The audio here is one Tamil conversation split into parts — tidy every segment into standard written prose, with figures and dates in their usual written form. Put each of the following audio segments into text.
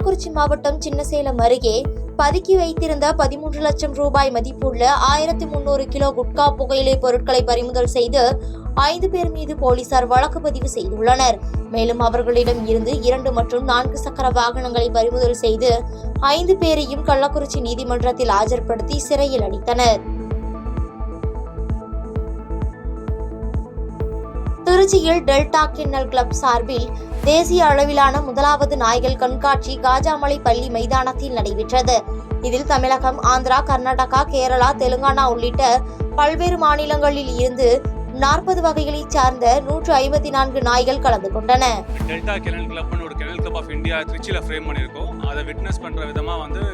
கள்ளக்குறிச்சி மாவட்டம் சின்னசேலம் அருகே பதுக்கி வைத்திருந்த 13 லட்சம் ரூபாய் மதிப்புள்ள 1300 கிலோ குட்கா புகையிலை பொருட்களை பறிமுதல் செய்து 5 பேர் மீது போலீசார் வழக்கு பதிவு செய்துள்ளனர். மேலும் அவர்களிடம் இருந்து 2 மற்றும் 4 சக்கர வாகனங்களை பறிமுதல் செய்து 5 பேரையும் கள்ளக்குறிச்சி நீதிமன்றத்தில் ஆஜர்படுத்தி சிறையில் அடைத்தனர். திருச்சியில் டெல்டா கின்னல் கிளப் சார்பில் தேசிய அளவிலான முதலாவது நாய்கள் கண்காட்சி காஜாமலை பள்ளி மைதானத்தில் நடைபெற்றது. இதில் தமிழகம், ஆந்திரா, கர்நாடகா, கேரளா, தெலுங்கானா உள்ளிட்ட பல்வேறு மாநிலங்களில் இருந்து 40 வகைகளைச் சார்ந்த 154 நாய்கள் கலந்து கொண்டன. டெல்டா கின்னல் கிளப்னு ஒரு கின்னல் கிளப் ஆஃப் இந்தியா திருச்சியில் ஃப்ரேம் பண்ணியிருக்கோம். அதை விட்னஸ் பண்ணுற விதமாக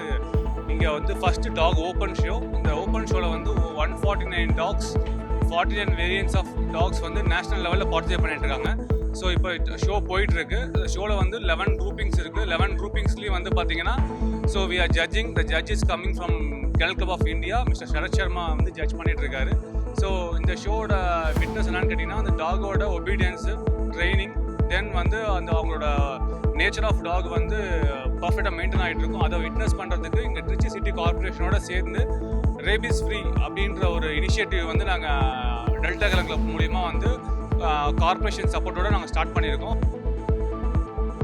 இங்கே ஃபர்ஸ்ட் டாக் ஓப்பன் ஷோ. இந்த ஓப்பன் ஷோவில் 149 dogs, 49 variants of dogs national லெவலில் பார்ட்டிசிபேட் பண்ணிட்டு இருக்காங்க. ஸோ இப்போ ஷோ போயிட்டு இருக்கு. இந்த ஷோவில் 11 குரூப்பிங்ஸ் இருக்கு. 11 குரூப்பிங்ஸ்லேயும் பார்த்தீங்கன்னா so we are judging. The judge is coming from kennel club of India. Mister Sarath Sharma judge பண்ணிட்டு இருக்காரு. ஸோ இந்த ஷோட விட்னஸ் என்னன்னு கேட்டிங்கன்னா அந்த டாகோட ஒபீடியன்ஸு, ட்ரைனிங், தென் அவங்களோட நேச்சர் ஆஃப் டாக் பர்ஃபெக்டாக மெயின்டைன் ஆகிட்டு இருக்கும். அதை விட்னஸ் பண்ணுறதுக்கு இங்கே திருச்சி சிட்டி கார்பரேஷனோட சேர்ந்து ரேபிஸ் ஃப்ரீ அப்படின்ற ஒரு இனிஷியேட்டிவ் நாங்கள் டெல்டா கின்னல் கிளப் மூலிமா கார்பரேஷன் சப்போர்ட்டோட நாங்கள் ஸ்டார்ட் பண்ணியிருக்கோம்.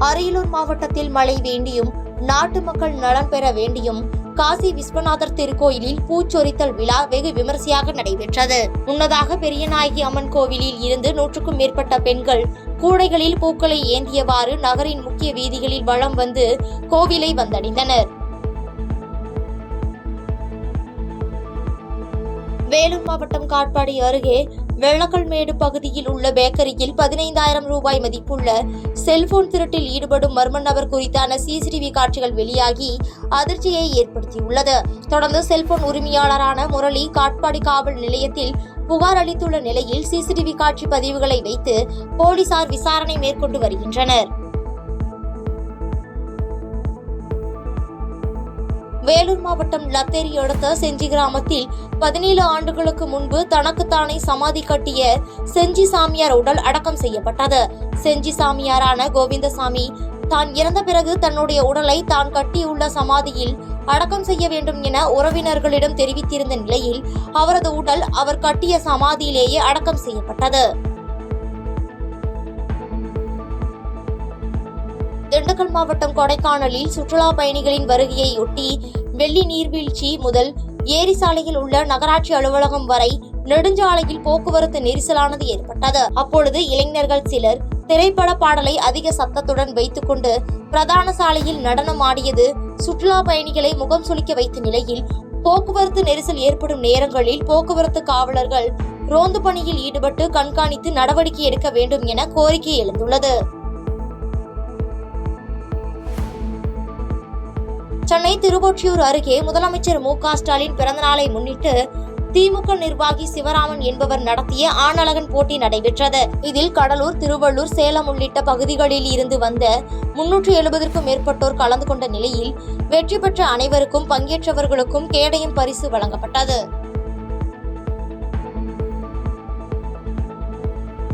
அரியலூர் மாவட்டத்தில் மழை வேண்டியும் நாட்டு மக்கள் நலன் பெற வேண்டியும் காசி விஸ்வநாதர் திருக்கோயிலில் பூச்சொரித்தல் விழா வெகு விமரிசையாக நடைபெற்றது. முன்னதாக பெரியநாயகி அம்மன் கோவிலில் இருந்து 100க்கும் மேற்பட்ட பெண்கள் கூடைகளில் பூக்களை ஏந்தியவாறு நகரின் முக்கிய வீதிகளில் வலம் வந்து கோவிலை வந்தடைந்தனர். வேலூர் மாவட்டம் காட்பாடி அருகே வெள்ளக்கல்மேடு பகுதியில் உள்ள பேக்கரியில் 15,000 ரூபாய் மதிப்புள்ள செல்போன் திருட்டில் ஈடுபடும் மர்ம நபர் குறித்தான சிசிடிவி காட்சிகள் வெளியாகி அதிர்ச்சியை ஏற்படுத்தியுள்ளது. தொடர்ந்து செல்போன் உரிமையாளரான முரளி காட்பாடி காவல் நிலையத்தில் புகார் அளித்துள்ள நிலையில் சிசிடிவி காட்சி பதிவுகளை வைத்து போலீசார் விசாரணை மேற்கொண்டு வருகின்றனர். வேலூர் மாவட்டம் லத்தேரி அடுத்த செஞ்சி கிராமத்தில் 17 ஆண்டுகளுக்கு முன்பு தனக்குத்தானே சமாதி கட்டிய செஞ்சி சாமியார் உடல் அடக்கம் செய்யப்பட்டது. செஞ்சி சாமியாரான கோவிந்தசாமி தான் இறந்த பிறகு தன்னுடைய உடலை தான் கட்டியுள்ள சமாதியில் அடக்கம் செய்ய வேண்டும் என உறவினர்களிடம் தெரிவித்திருந்த நிலையில் அவரது உடல் அவர் கட்டிய சமாதியிலேயே அடக்கம் செய்யப்பட்டது. திண்டுக்கல் மாவட்டம் கொடைக்கானலில் சுற்றுலா பயணிகளின் வருகையொட்டி வெள்ளி நீர்வீழ்ச்சி முதல் ஏரி சாலையில் உள்ள நகராட்சி அலுவலகம் வரை நெடுஞ்சாலையில் போக்குவரத்து நெரிசலானது ஏற்பட்டது. அப்பொழுது இளைஞர்கள் சிலர் திரைப்பட பாடலை அதிக சத்தத்துடன் வைத்துக் கொண்டு பிரதான சாலையில் நடனம் ஆடியது சுற்றுலா பயணிகளை முகம் சுளிக்க வைத்த நிலையில் போக்குவரத்து நெரிசல் ஏற்படும் நேரங்களில் போக்குவரத்து காவலர்கள் ரோந்து பணியில் ஈடுபட்டு கண்காணித்து நடவடிக்கை எடுக்க வேண்டும் என கோரிக்கை எழுந்துள்ளது. சென்னை திருவொற்றியூர் அருகே முதலமைச்சர் மு.க. ஸ்டாலின் பிறந்தநாளை முன்னிட்டு திமுக நிர்வாகி சிவராமன் என்பவர் நடத்திய ஆணழகன் போட்டி நடைபெற்றது. இதில் கடலூர், திருவள்ளூர், சேலம் உள்ளிட்ட பகுதிகளில் இருந்து வந்த 370க்கும் மேற்பட்டோர் கலந்து கொண்ட நிலையில் வெற்றி பெற்ற அனைவருக்கும் பங்கேற்றவர்களுக்கும் கேடயம் பரிசு வழங்கப்பட்டது.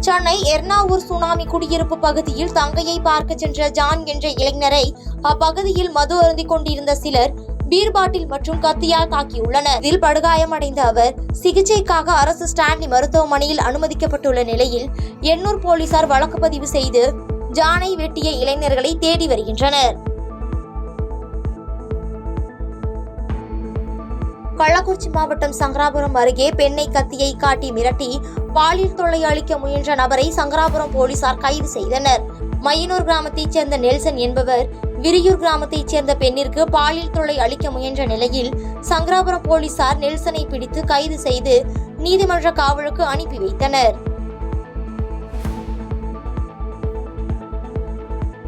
சென்னை எர்ணாவூர் சுனாமி குடியிருப்பு பகுதியில் தங்கையை பார்க்க சென்ற ஜான் என்ற இளைஞரை அப்பகுதியில் மது அருந்திக் கொண்டிருந்த சிலர் பீர் பாட்டில் மற்றும் கத்தியால் தாக்கியுள்ளனர். இதில் படுகாயமடைந்த அவர் சிகிச்சைக்காக அரசு ஸ்டான்லி மருத்துவமனையில் அனுமதிக்கப்பட்டுள்ள நிலையில் எண்ணூர் போலீசார் வழக்கு பதிவு செய்து ஜானை வெட்டிய இளைஞர்களை தேடி வருகின்றனர். கள்ளக்குறிச்சி மாவட்டம் சங்கராபுரம் அருகே பெண்ணை கத்தியை காட்டி மிரட்டி பாலியல் தொல்லை அளிக்க முயன்ற நபரை சங்கராபுரம் போலீசார் கைது செய்தனர். மையனூர் கிராமத்தைச் சேர்ந்த நெல்சன் என்பவர் விரியூர் கிராமத்தைச் சேர்ந்த பெண்ணிற்கு பாலியல் தொல்லை அளிக்க முயன்ற நிலையில் சங்கராபுரம் போலீசார் நெல்சனை பிடித்து கைது செய்து நீதிமன்ற காவலுக்கு அனுப்பி வைத்தனர்.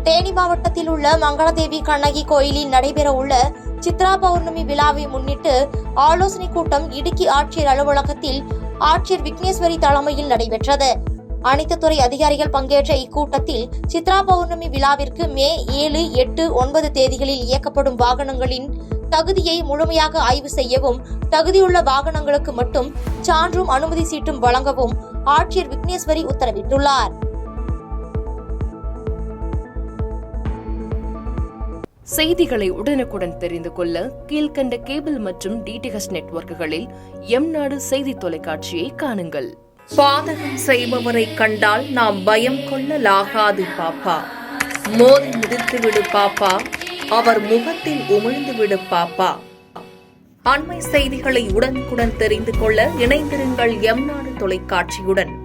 தேனி மாவட்டத்தில் உள்ள மங்களதேவி கண்ணகி கோயிலில் நடைபெற உள்ள சித்ரா பௌர்ணமி விழாவை முன்னிட்டு ஆலோசனை கூட்டம் இடுக்கி ஆட்சியர் அலுவலகத்தில் ஆட்சியர் விக்னேஸ்வரி தலைமையில் நடைபெற்றது. அனைத்து துறை அதிகாரிகள் பங்கேற்ற இக்கூட்டத்தில் சித்ரா பௌர்ணமி விழாவிற்கு மே 7, 8, 9 தேதிகளில் இயக்கப்படும் வாகனங்களின் தகுதியை முழுமையாக ஆய்வு செய்யவும், தகுதியுள்ள வாகனங்களுக்கு மட்டும் சான்றும் அனுமதி சீட்டும் வழங்கவும் ஆட்சியர் விக்னேஸ்வரி உத்தரவிட்டுள்ளார். செய்திகளை உடனுக்குடன் தெரிந்து கொள்ள கீழ்க்கண்ட கேபிள் மற்றும் டிடிஎச் நெட்வொர்க்குகளில் எம்நாடு செய்தி தொலைக்காட்சியை காணுங்கள். பாதகம் செய்பவரை கண்டால் நாம் பயம் கொள்ளலாகாது பாப்பா. மோதி மிதித்துவிடு பாப்பா, அவர் முகத்தில் உமிழ்ந்துவிடு பாப்பா. அண்மை செய்திகளை உடனுக்குடன் தெரிந்து கொள்ள இணைந்திருங்கள் எம்நாடு தொலைக்காட்சியுடன்.